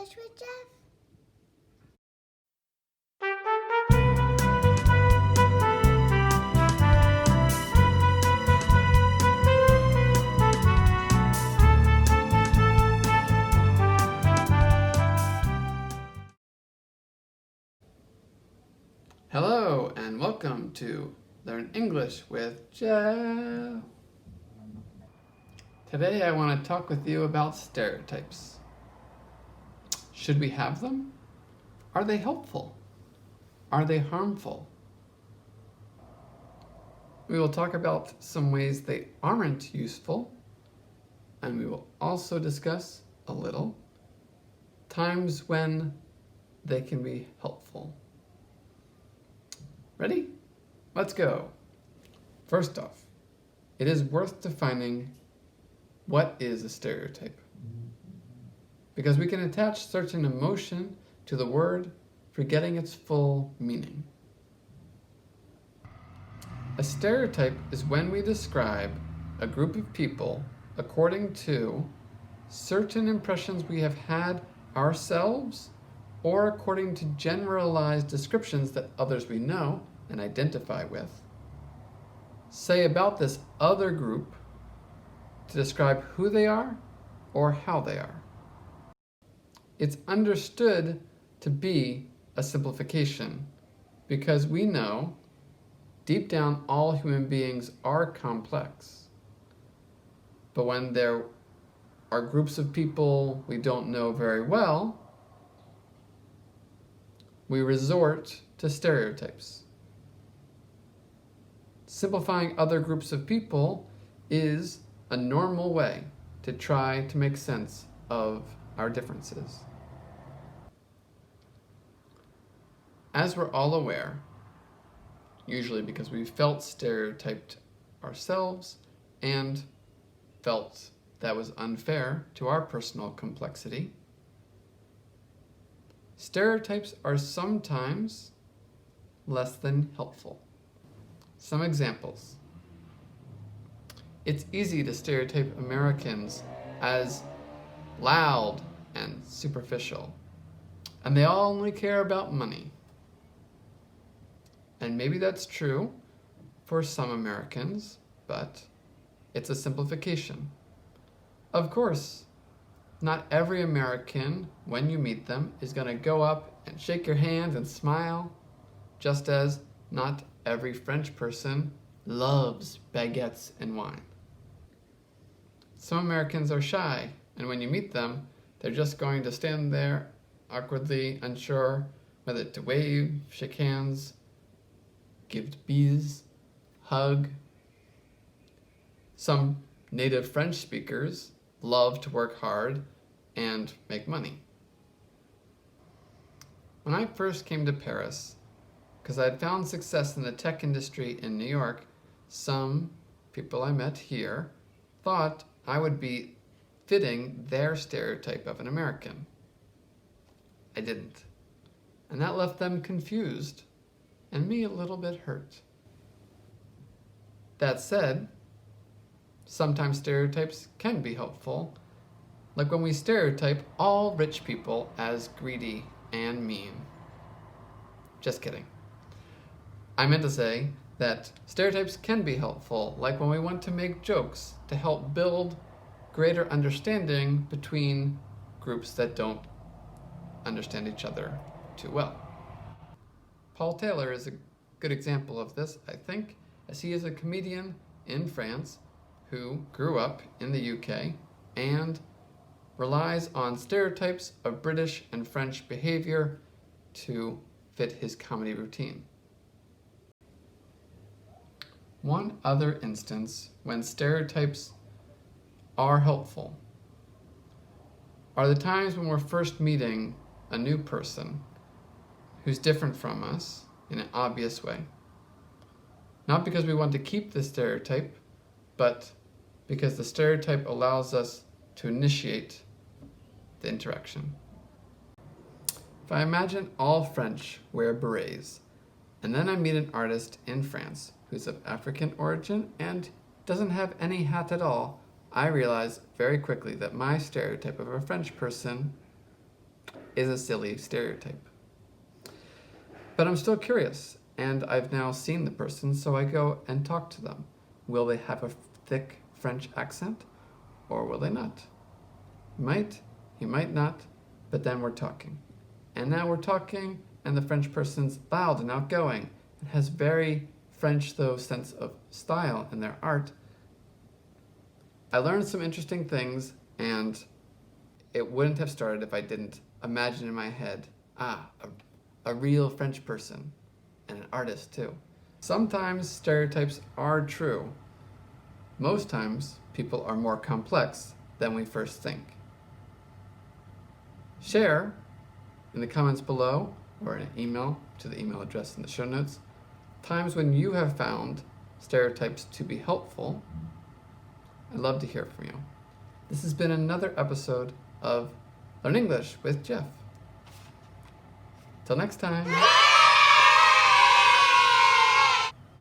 English with Jeff? Hello and welcome to Learn English with Jeff. Today I want to talk with you about stereotypes. Should we have them? Are they helpful? Are they harmful? We will talk about some ways they aren't useful, and we will also discuss a little times when they can be helpful. Ready? Let's go. First off, it is worth defining what is a stereotype, because we can attach certain emotion to the word, forgetting its full meaning. A stereotype is when we describe a group of people according to certain impressions we have had ourselves, or according to generalized descriptions that others we know and identify with say about this other group to describe who they are or how they are. It's understood to be a simplification because we know deep down all human beings are complex. But when there are groups of people we don't know very well, we resort to stereotypes. Simplifying other groups of people is a normal way to try to make sense of our differences. As we're all aware, usually because we felt stereotyped ourselves and felt that was unfair to our personal complexity, stereotypes are sometimes less than helpful. Some examples. It's easy to stereotype Americans as loud and superficial, and they all only care about money. And maybe that's true for some Americans, but it's a simplification. Of course, not every American, when you meet them, is going to go up and shake your hand and smile, just as not every French person loves baguettes and wine. Some Americans are shy, and when you meet them, they're just going to stand there awkwardly unsure whether to wave, shake hands, give bees, hug. Some native French speakers love to work hard and make money. When I first came to Paris, because I had found success in the tech industry in New York, some people I met here thought I would be fitting their stereotype of an American. I didn't. And that left them confused and me a little bit hurt. That said, sometimes stereotypes can be helpful, like when we stereotype all rich people as greedy and mean. Just kidding. I meant to say that stereotypes can be helpful, like when we want to make jokes to help build greater understanding between groups that don't understand each other too well. Paul Taylor is a good example of this, I think, as he is a comedian in France who grew up in the UK and relies on stereotypes of British and French behavior to fit his comedy routine. One other instance when stereotypes are helpful are the times when we're first meeting a new person who's different from us in an obvious way. Not because we want to keep the stereotype, but because the stereotype allows us to initiate the interaction. If I imagine all French wear berets, and then I meet an artist in France who's of African origin and doesn't have any hat at all, I realize very quickly that my stereotype of a French person is a silly stereotype. But I'm still curious, and I've now seen the person, so I go and talk to them. Will they have a thick French accent, or will they not? He might not, but then we're talking. And now we're talking, and the French person's loud and outgoing, and has very French, though, sense of style in their art. I learned some interesting things, and it wouldn't have started if I didn't imagine in my head, a real French person, and an artist too. Sometimes stereotypes are true. Most times, people are more complex than we first think. Share in the comments below, or in an email to the email address in the show notes, times when you have found stereotypes to be helpful. I'd love to hear from you. This has been another episode of Learn English with Jeff. Till next time.